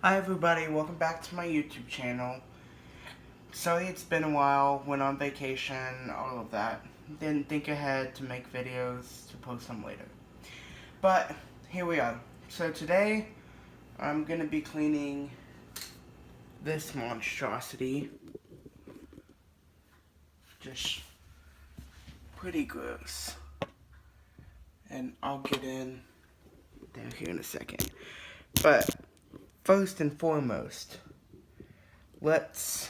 Hi everybody, welcome back to my YouTube channel. Sorry it's been a while, went on vacation, all of that. Didn't think ahead to make videos to post them later. But, here we are. So today, I'm going to be cleaning this monstrosity. Just pretty gross. And I'll get in there here in a second. But, first and foremost, let's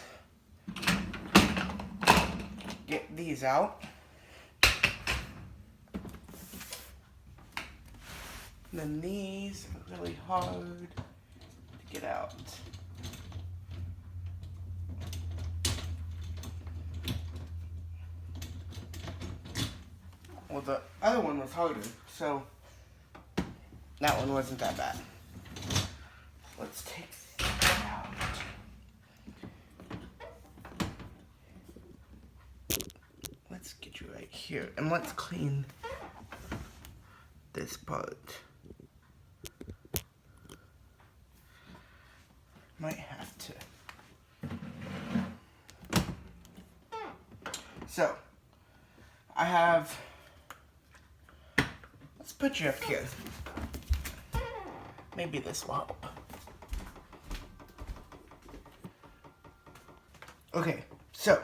get these out. And then these are really hard to get out. Well, the other one was harder, so that one wasn't that bad. Let's take that out. Let's get you right here, and let's clean this part. Might have to. So, I have, let's put you up here. Maybe this will help. Okay, so,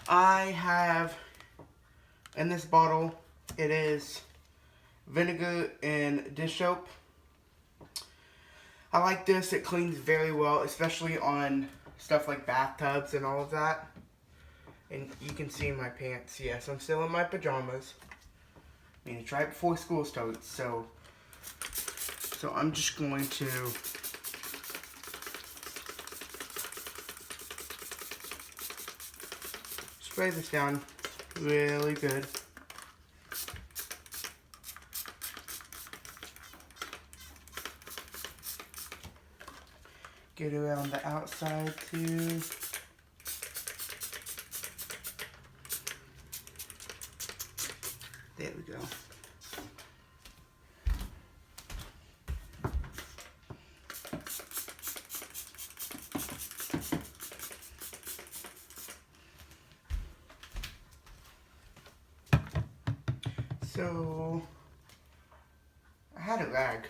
I have, in this bottle, it is vinegar and dish soap. I like this, it cleans very well, especially on stuff like bathtubs and all of that. And you can see in my pants, yes, I'm still in my pajamas. I mean, it's right before school starts, so I'm just going to spray this down really good. Get around the outside too. There we go. So, I had a rag.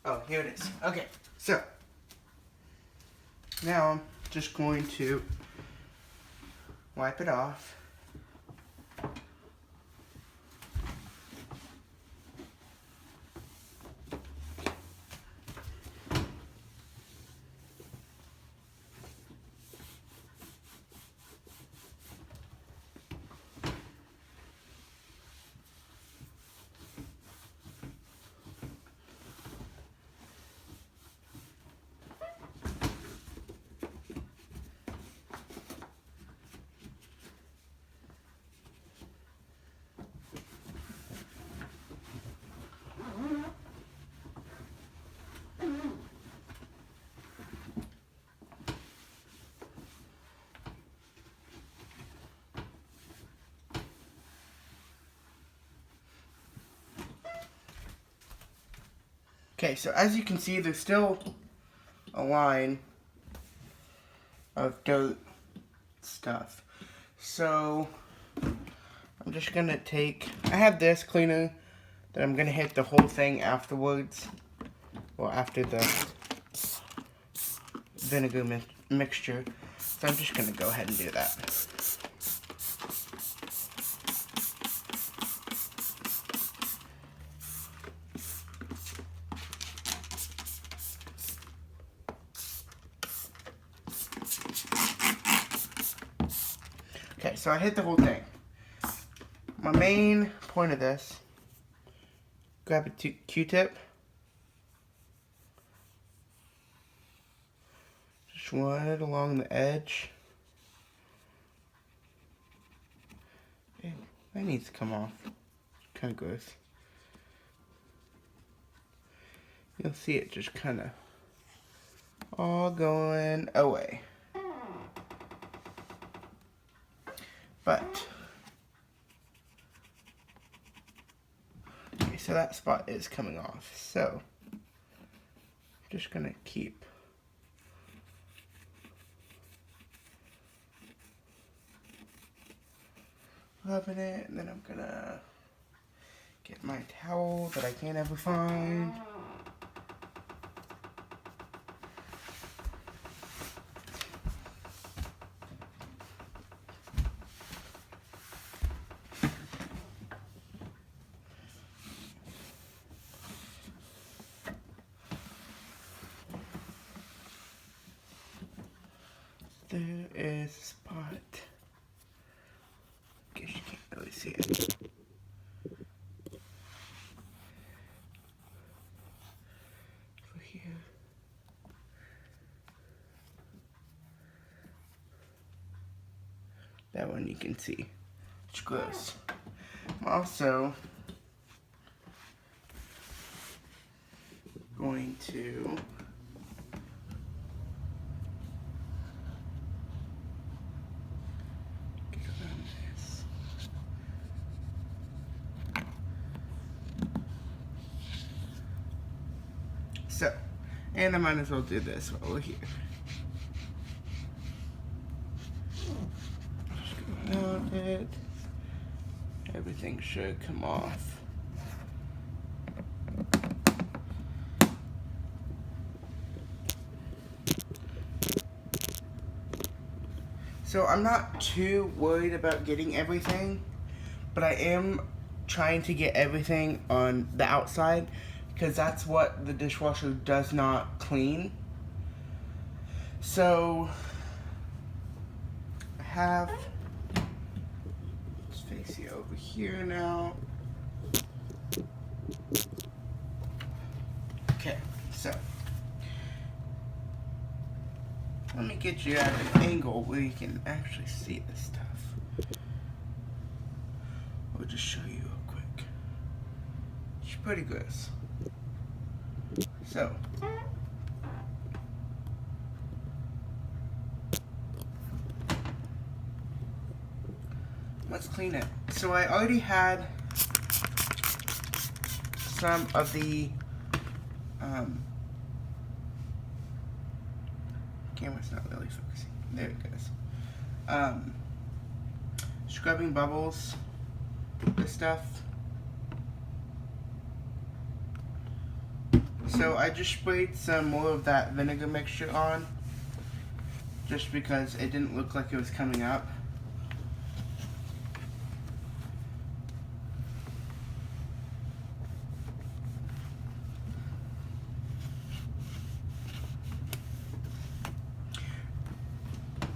Oh, here it is. Okay, so, now I'm just going to wipe it off. Okay, so as you can see, there's still a line of dirt stuff. So, I'm just gonna I have this cleaner that I'm gonna hit the whole thing afterwards. Well, after the vinegar mixture. So I'm just gonna go ahead and do that. Okay, so I hit the whole thing. My main point of this, grab a Q-tip, just run it along the edge. That needs to come off. It's kind of gross. You'll see it just kind of all going away. But, okay, so that spot is coming off. So, just gonna keep rubbing it, and then I'm gonna get my towel that I can't ever find. There is a spot. Guess you can't really see it. Over here. That one you can see. It's gross. I'm also going to get around this. So, and I might as well do this while we're here. Just go around it. Everything should come off. So I'm not too worried about getting everything, but I am trying to get everything on the outside because that's what the dishwasher does not clean. So I have, let's face you over here now. Okay, so let me get you at an angle where you can actually see this stuff. I'll just show you real quick. It's pretty gross. So, let's clean it. So I already had some of the camera's not really focusing. There it goes. Scrubbing bubbles, this stuff. So I just sprayed some more of that vinegar mixture on, just because it didn't look like it was coming up.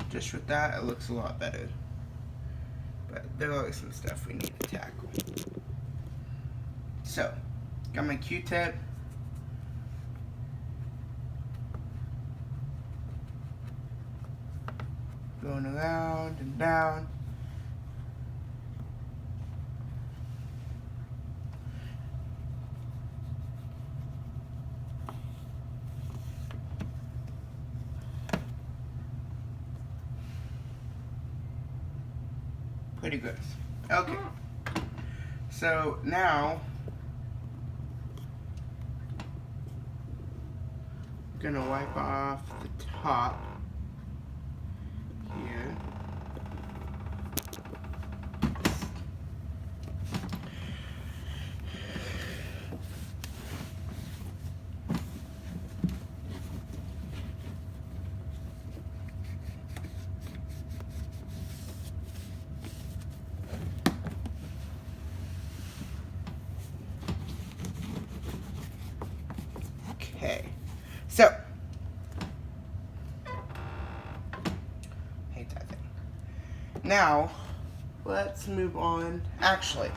Just with that, it looks a lot better. But there are some stuff we need to tackle. So, got my Q-tip. Going around and down. Pretty good. Okay. So now I'm gonna wipe off the top here. Okay, so hate that thing. Now let's move on. Actually,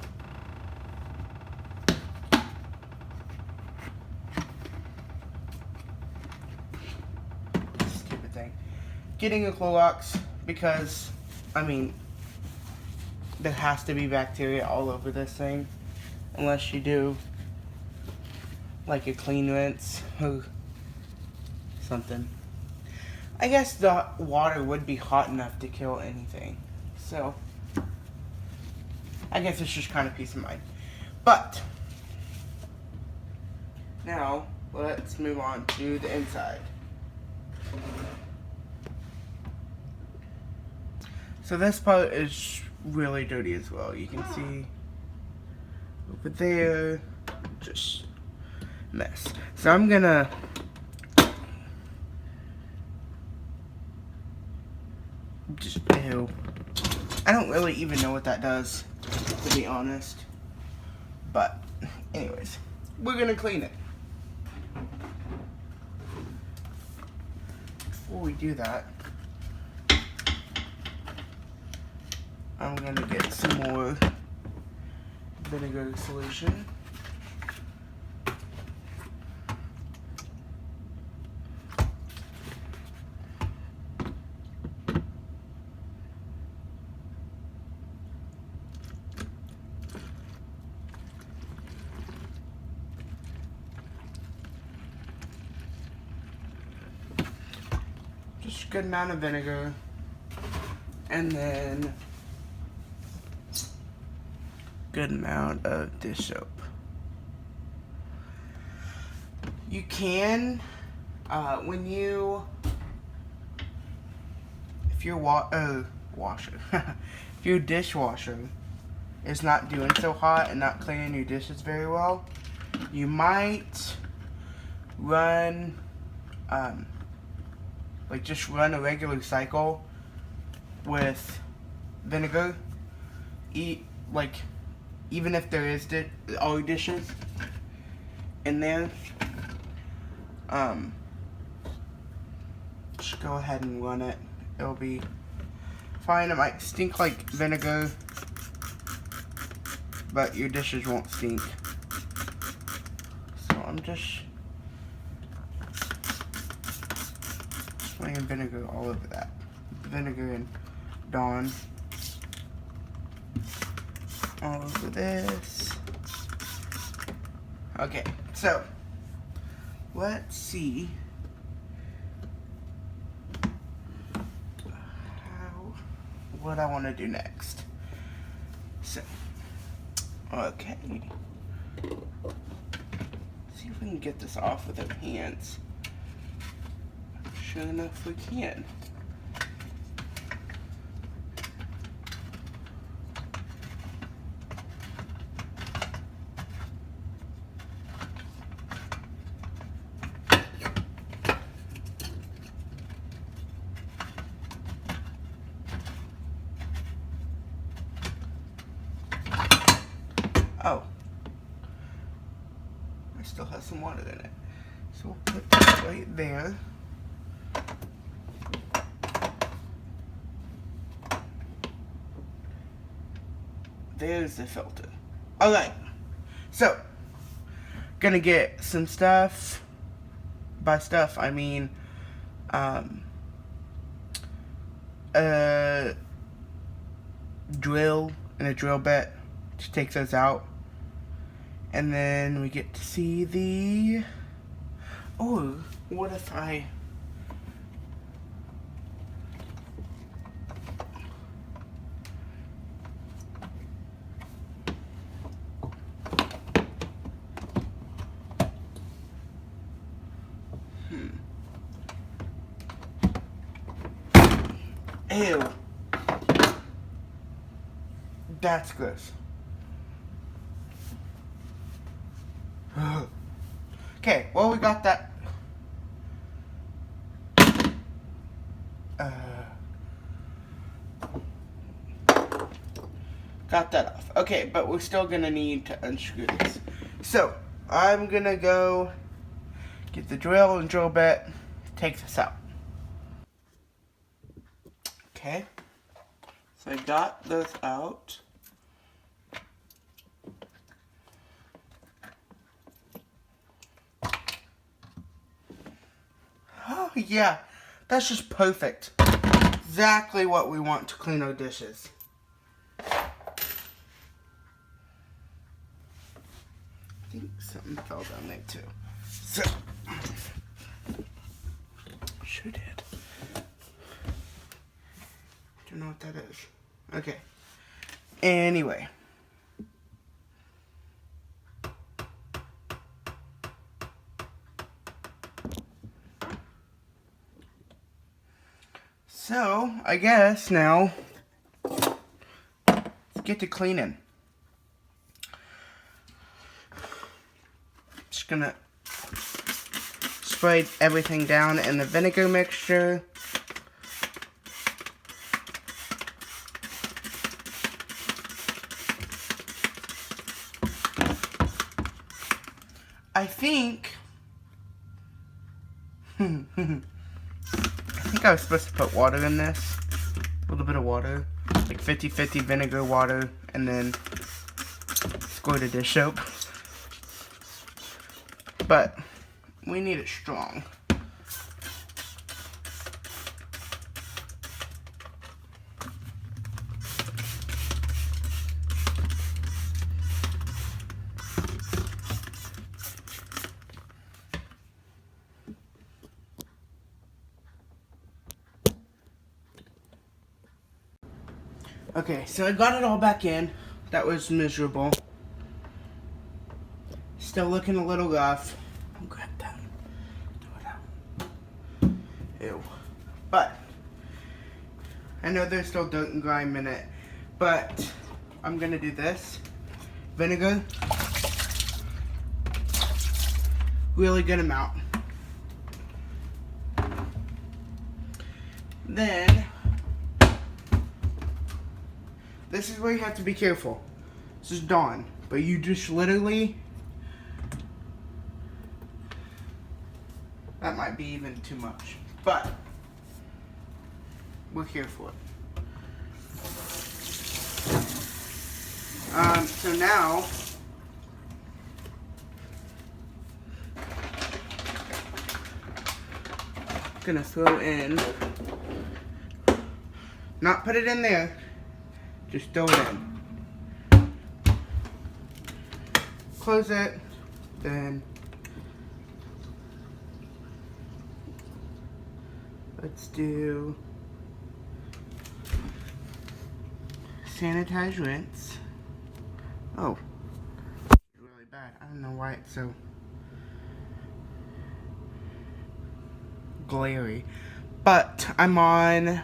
stupid thing. Getting a Clorox because I mean there has to be bacteria all over this thing, unless you do like a clean rinse or something. I guess the water would be hot enough to kill anything. So, I guess it's just kind of peace of mind. But, now, let's move on to the inside. So this part is really dirty as well. You can see over there, just mess. So I'm gonna just, ew. I don't really even know what that does, to be honest. But, anyways, we're gonna clean it. Before we do that, I'm gonna get some more vinegar solution. Just a good amount of vinegar, and then good amount of dish soap. You can, if your washer, if your dishwasher is not doing so hot and not cleaning your dishes very well, you might run, just run a regular cycle with vinegar. Even if there is all your dishes in there, just go ahead and run it. It'll be fine. It might stink like vinegar, but your dishes won't stink. So I'm just spraying vinegar all over that. Vinegar and Dawn all over this. Okay, so let's see what I want to do next. So, okay, see if we can get this off with our hands. Sure enough, we can. Oh, I still have some water in it. So we'll put that right there. There's the filter. Alright, so, gonna get some stuff. By stuff, I mean, a drill and a drill bit to take those out. And then we get to see the, oh, what if I, ew, that's gross. Okay, well, we got that. Got that off. Okay, but we're still gonna need to unscrew this. So, I'm gonna go get the drill and drill bit to take this out. Okay, so I got those out. Oh yeah, that's just perfect. Exactly what we want to clean our dishes. I think something fell down there too. So, sure did. Don't know what that is. Okay. Anyway. So, I guess now, let's get to cleaning. Just gonna spray everything down in the vinegar mixture. I think I was supposed to put water in this. A little bit of water. Like 50-50 vinegar, water, and then squirt of dish soap. But we need it strong. Okay, so I got it all back in. That was miserable. Still looking a little rough. I'll grab that. Do it out. Ew. But I know there's still dirt and grime in it. But I'm gonna do this. Vinegar. Really good amount. Then this is where you have to be careful. This is Dawn, but you just literally, that might be even too much, but we're here for it. So now, I'm gonna throw in, not put it in there, just throw it in. Close it, then let's do sanitize, rinse. Oh, it's really bad. I don't know why it's so glary. But I'm on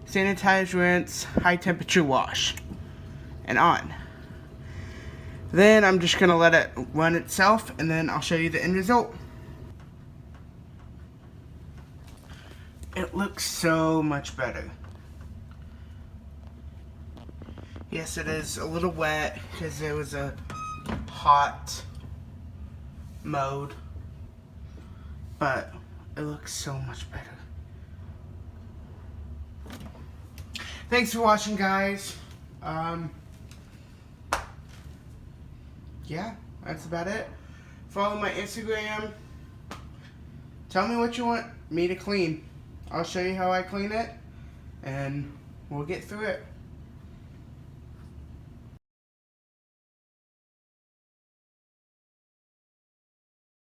sanitize, rinse, high temperature wash, and on. Then I'm just gonna let it run itself, and then I'll show you the end result. It looks so much better. Yes, it is a little wet because there was a hot mode, but it looks so much better. Thanks for watching, guys. Yeah, that's about it. Follow my Instagram. Tell me what you want me to clean. I'll show you how I clean it, and we'll get through it.